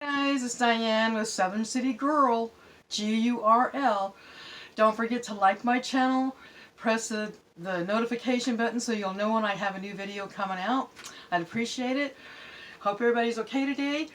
Guys, it's Diane with Southern City Girl, G-U-R-L. Don't forget to like my channel, press the notification button so you'll know when I have a new video coming out. I'd appreciate it. Hope everybody's okay today.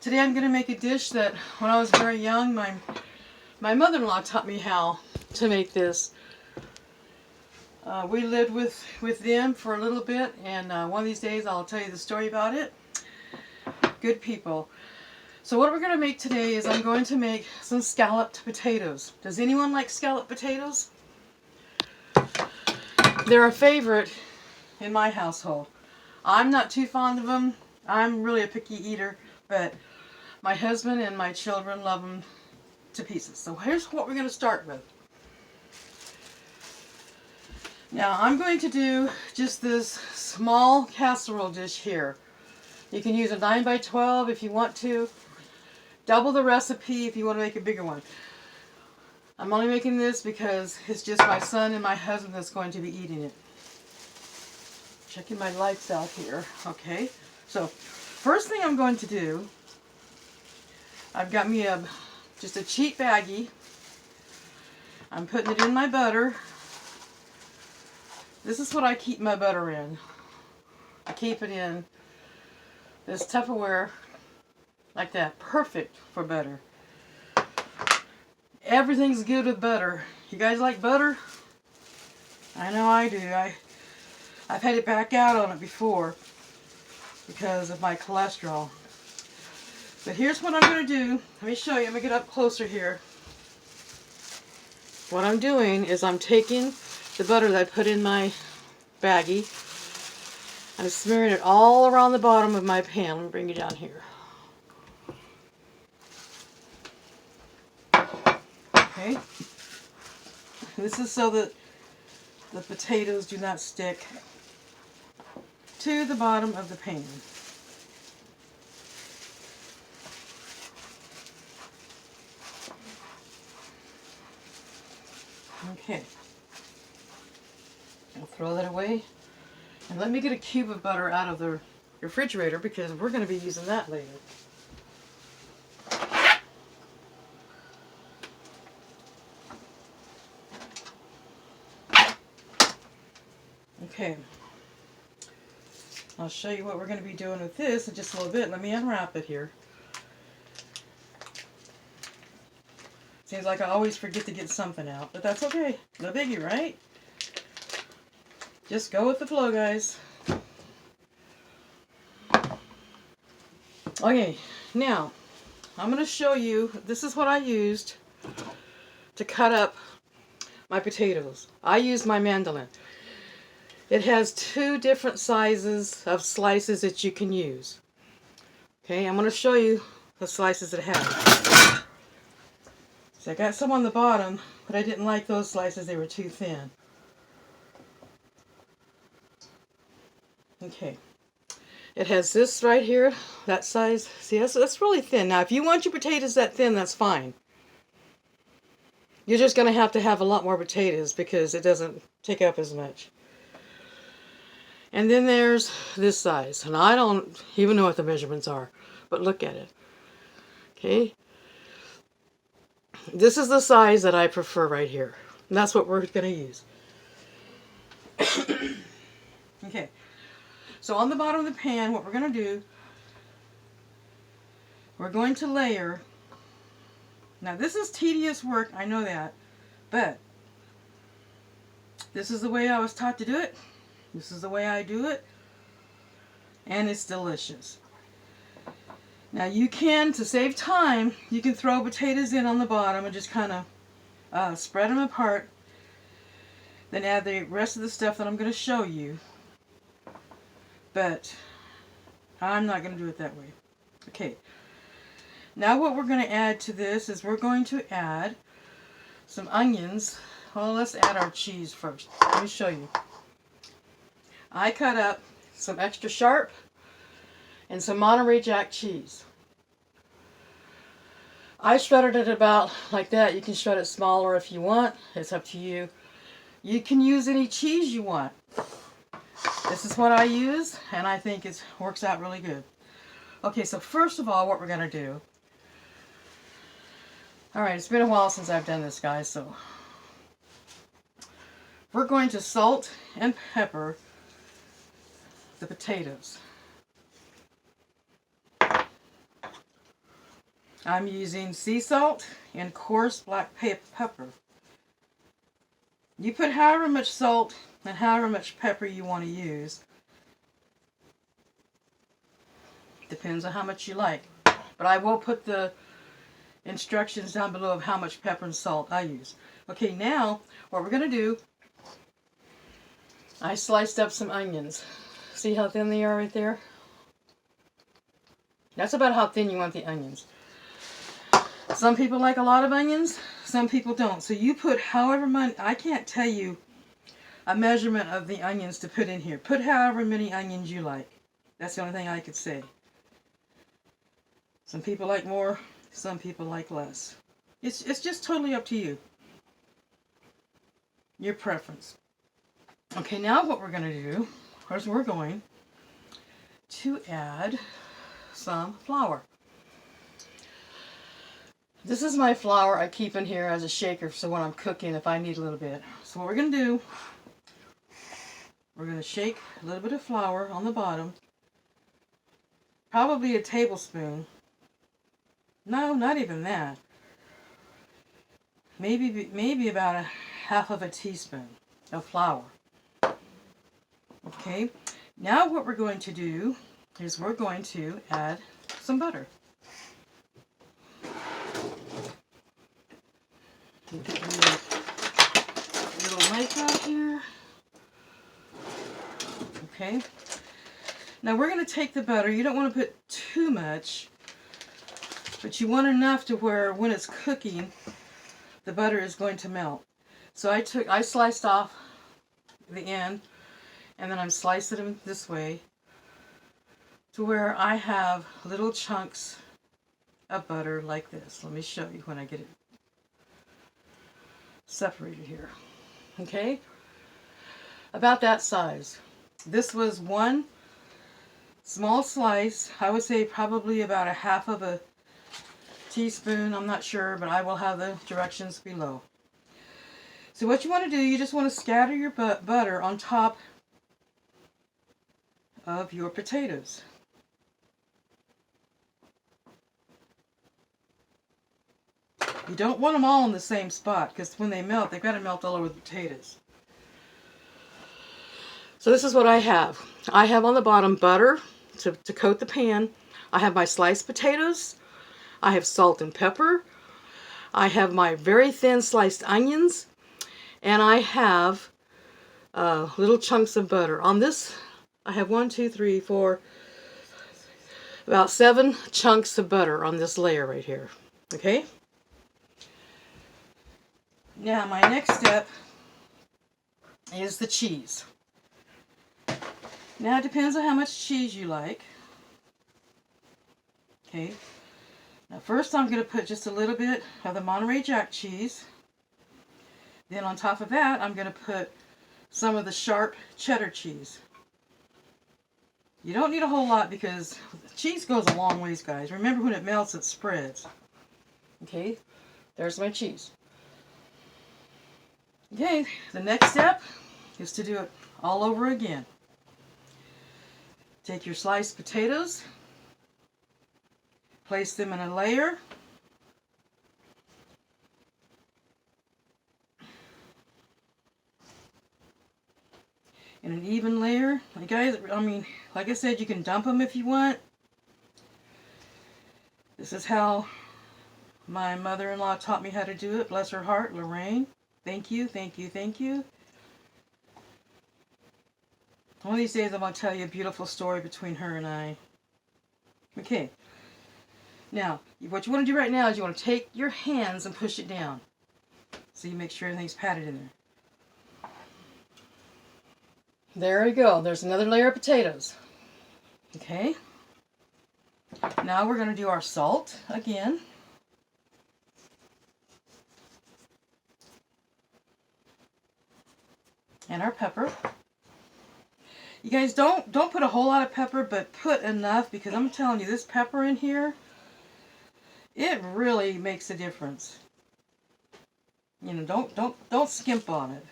Today I'm going to make a dish that when I was very young, my mother-in-law taught me how to make this. We lived with them for a little bit, and one of these days I'll tell you the story about it. Good people. So what we're going to make today is I'm going to make some scalloped potatoes. Does anyone like scalloped potatoes? They're a favorite in my household. I'm not too fond of them. I'm really a picky eater, but my husband and my children love them to pieces. So here's what we're going to start with. Now I'm going to do just this small casserole dish here. You can use a 9 by 12 if you want to. Double the recipe if you want to make a bigger one. I'm only making this because it's just my son and my husband that's going to be eating it. Checking my lights out here. Okay, so first thing I'm going to do, I've got me just a cheap baggie. I'm putting it in my butter. This is what I keep my butter in. I keep it in this Tupperware like that. Perfect for butter. Everything's good with butter. You guys like butter? I know I do. I've had it back out on it before because of my cholesterol. But here's what I'm going to do. Let me show you. Let me get up closer here. What I'm doing is I'm taking the butter that I put in my baggie. I'm smearing it all around the bottom of my pan. Let me bring you down here. Okay. This is so that the potatoes do not stick to the bottom of the pan. Okay. I'll throw that away. And let me get a cube of butter out of the refrigerator because we're going to be using that later. Okay. I'll show you what we're going to be doing with this in just a little bit. Let me unwrap it here. Seems like I always forget to get something out, but that's okay. No biggie, right? Just go with the flow, guys. Okay, now I'm going to show you, this is what I used to cut up my potatoes. I used my mandolin. It has two different sizes of slices that you can use. Okay, I'm going to show you the slices it has. So I got some on the bottom, but I didn't like those slices. They were too thin. Okay. It has this right here, that size. See, that's really thin. Now, if you want your potatoes that thin, that's fine. You're just going to have a lot more potatoes because it doesn't take up as much. And then there's this size. And I don't even know what the measurements are, but look at it. Okay. This is the size that I prefer right here. And that's what we're going to use. Okay. So on the bottom of the pan, what we're going to do, we're going to layer. Now this is tedious work, I know that, but this is the way I was taught to do it. This is the way I do it, and it's delicious. Now you can, to save time, you can throw potatoes in on the bottom and just kind of spread them apart, then add the rest of the stuff that I'm going to show you. But I'm not going to do it that way. Okay. Now what we're going to add to this is we're going to add some onions. Well, let's add our cheese first. Let me show you. I cut up some Extra Sharp and some Montery Jack cheese. I shredded it about like that. You can shred it smaller if you want. It's up to you. You can use any cheese you want. This is what I use, and I think it works out really good. Okay, so first of all, what we're going to do. Alright, it's been a while since I've done this, guys, so we're going to salt and pepper the potatoes. I'm using sea salt and coarse black pepper. You put however much salt and however much pepper you want to use. Depends on how much you like. But I will put the instructions down below of how much pepper and salt I use. Okay, now what we're going to do, I sliced up some onions. See how thin they are right there? That's about how thin you want the onions. Some people like a lot of onions, some people don't. So you put however many, I can't tell you a measurement of the onions to put in here. Put however many onions you like. That's the only thing I could say. Some people like more, some people like less. It's just totally up to you. Your preference. Okay, now what we're going to do is we're going to add some flour. This is my flour I keep in here as a shaker, so when I'm cooking, if I need a little bit. So what we're going to do, we're going to shake a little bit of flour on the bottom. Probably a tablespoon. No, not even that. Maybe about a half of a teaspoon of flour. Okay, now what we're going to do is we're going to add some butter. Get your little knife out here. Okay. Now we're going to take the butter. You don't want to put too much, but you want enough to where when it's cooking, the butter is going to melt. So I sliced off the end, and then I'm slicing them this way to where I have little chunks of butter like this. Let me show you when I get it separated here. Okay, about that size. This was one small slice. I would say probably about a half of a teaspoon. I'm not sure, but I will have the directions below. So what you want to do, you just want to scatter your butter on top of your potatoes. You don't want them all in the same spot, because when they melt, they've got to melt all over the potatoes. So this is what I have. I have on the bottom butter to coat the pan. I have my sliced potatoes. I have salt and pepper. I have my very thin sliced onions. And I have little chunks of butter. On this, I have 1, 2, 3, 4, about 7 chunks of butter on this layer right here. Okay? Now my next step is the cheese. Now it depends on how much cheese you like. Okay. Now first I'm going to put just a little bit of the Montery Jack cheese. Then on top of that I'm going to put some of the sharp cheddar cheese. You don't need a whole lot because cheese goes a long ways, guys. Remember, when it melts, it spreads. Okay, there's my cheese. Okay, the next step is to do it all over again. Take your sliced potatoes, place them in a layer. In an even layer. Guys, I mean, like I said, you can dump them if you want. This is how my mother-in-law taught me how to do it. Bless her heart, Lorraine. Thank you, thank you, thank you. One of these days I'm going to tell you a beautiful story between her and I. Okay. Now, what you want to do right now is you want to take your hands and push it down. So you make sure everything's patted in there. There we go. There's another layer of potatoes. Okay. Now we're going to do our salt again. And our pepper. You guys don't put a whole lot of pepper, but put enough, because I'm telling you, this pepper in here, it really makes a difference. You know, don't skimp on it.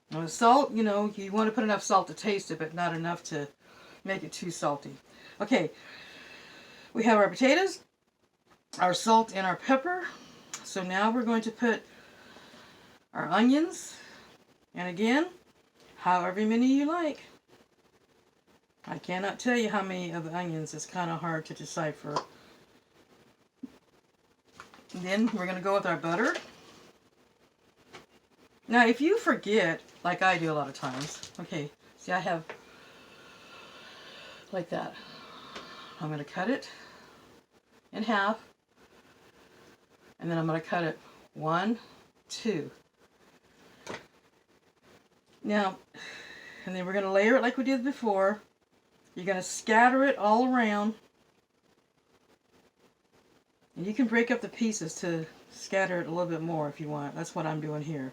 Now the salt, you know, you want to put enough salt to taste it, but not enough to make it too salty. Okay, we have our potatoes, our salt, and our pepper. So now we're going to put our onions, and again, however many you like. I cannot tell you how many of the onions. It's kind of hard to decipher. And then we're going to go with our butter. Now, if you forget, like I do a lot of times, okay, see, I have like that. I'm going to cut it in half, and then I'm going to cut it 1, 2. Now, and then we're going to layer it like we did before. You're going to scatter it all around. And you can break up the pieces to scatter it a little bit more if you want. That's what I'm doing here.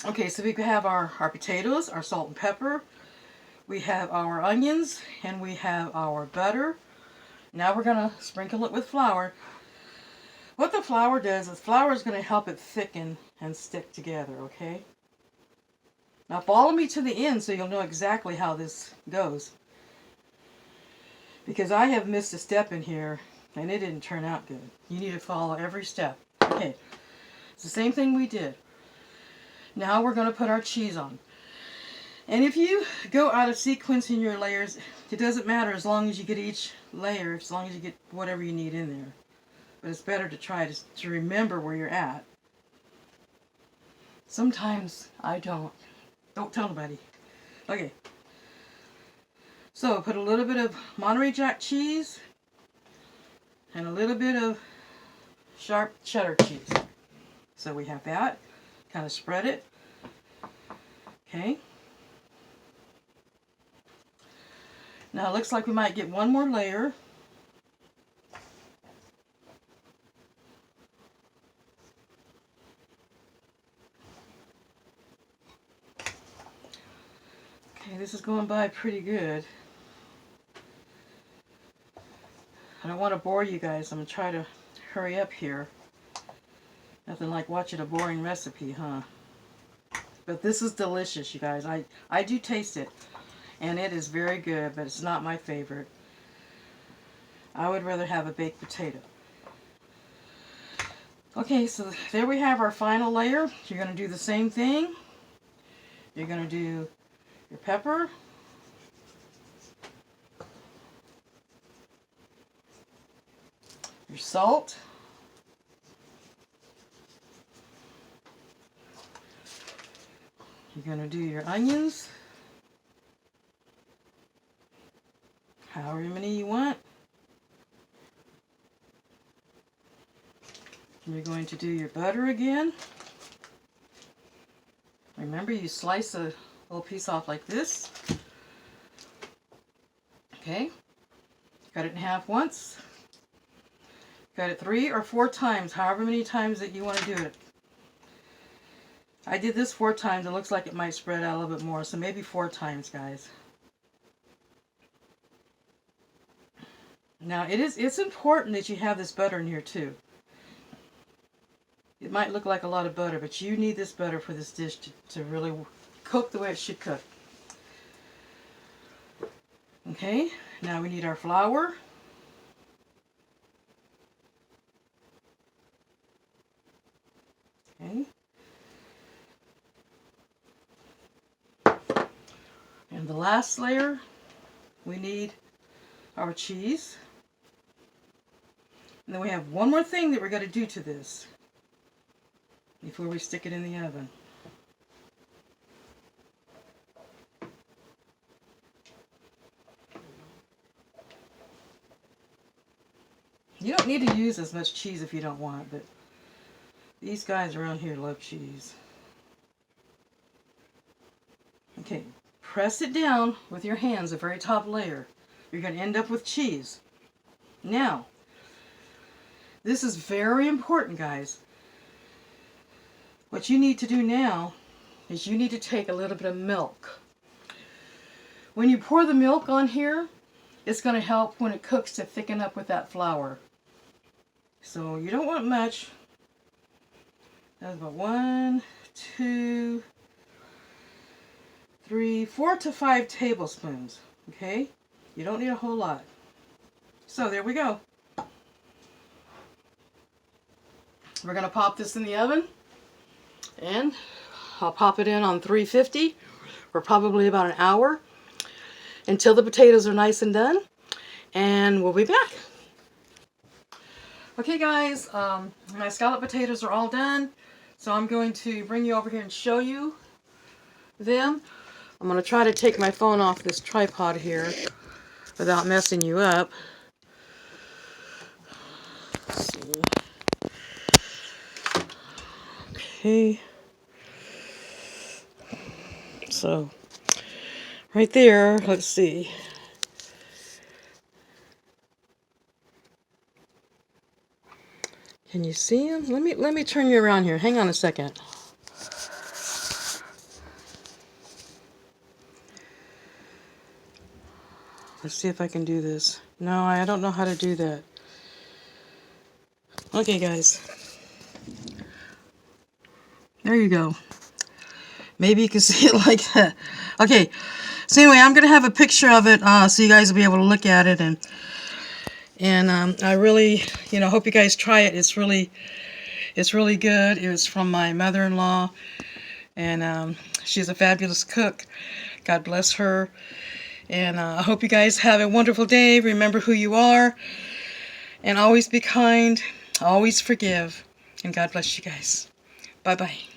Okay, so we have our potatoes, our salt and pepper. We have our onions, and we have our butter. Now we're going to sprinkle it with flour. What the flour does is flour is going to help it thicken and stick together, okay? Now follow me to the end so you'll know exactly how this goes. Because I have missed a step in here and it didn't turn out good. You need to follow every step. Okay, it's the same thing we did. Now we're going to put our cheese on. And if you go out of sequence in your layers, it doesn't matter as long as you get each layer, as long as you get whatever you need in there. But it's better to try to remember where you're at. Sometimes I don't. Don't tell nobody. Okay. So put a little bit of Montery Jack cheese and a little bit of sharp cheddar cheese. So we have that. Kind of spread it. Okay. Now it looks like we might get one more layer. Okay, this is going by pretty good. I don't want to bore you guys. I'm going to try to hurry up here. Nothing like watching a boring recipe, huh? But this is delicious, you guys. I do taste it. And it is very good, but it's not my favorite. I would rather have a baked potato. Okay, so there we have our final layer. You're going to do the same thing. You're going to do your pepper. Your salt. You're going to do your onions. However many you want. You're going to do your butter again. Remember, you slice a little piece off like this. Okay. Cut it in half once. Cut it 3 or 4 times, however many times that you want to do it. I did this 4 times. It looks like it might spread out a little bit more, so maybe 4 times, guys. Now, it's important that you have this butter in here, too. It might look like a lot of butter, but you need this butter for this dish to really cook the way it should cook. Okay, now we need our flour. Okay. And the last layer, we need our cheese. And then we have one more thing that we're going to do to this before we stick it in the oven. You don't need to use as much cheese if you don't want, but these guys around here love cheese. Okay, press it down with your hands, the very top layer. You're going to end up with cheese. Now, this is very important, guys. What you need to do now is you need to take a little bit of milk. When you pour the milk on here, it's going to help when it cooks to thicken up with that flour. So you don't want much. That's about 1, 2, 3, 4 to 5 tablespoons. Okay? You don't need a whole lot. So there we go. We're going to pop this in the oven. And I'll pop it in on 350 for probably about an hour until the potatoes are nice and done. And we'll be back. Okay guys, my scallop potatoes are all done. So I'm going to bring you over here and show you them. I'm going to try to take my phone off this tripod here without messing you up. Let's see. Okay. So, right there, let's see. Can you see them? Let me turn you around here. Hang on a second. Let's see if I can do this. No, I don't know how to do that. Okay, guys. There you go. Maybe you can see it like that. Okay. So anyway, I'm gonna have a picture of it so you guys will be able to look at it, and I really, hope you guys try it. It's really good. It was from my mother-in-law, and she's a fabulous cook. God bless her. And I hope you guys have a wonderful day. Remember who you are, and always be kind. Always forgive. And God bless you guys. Bye-bye.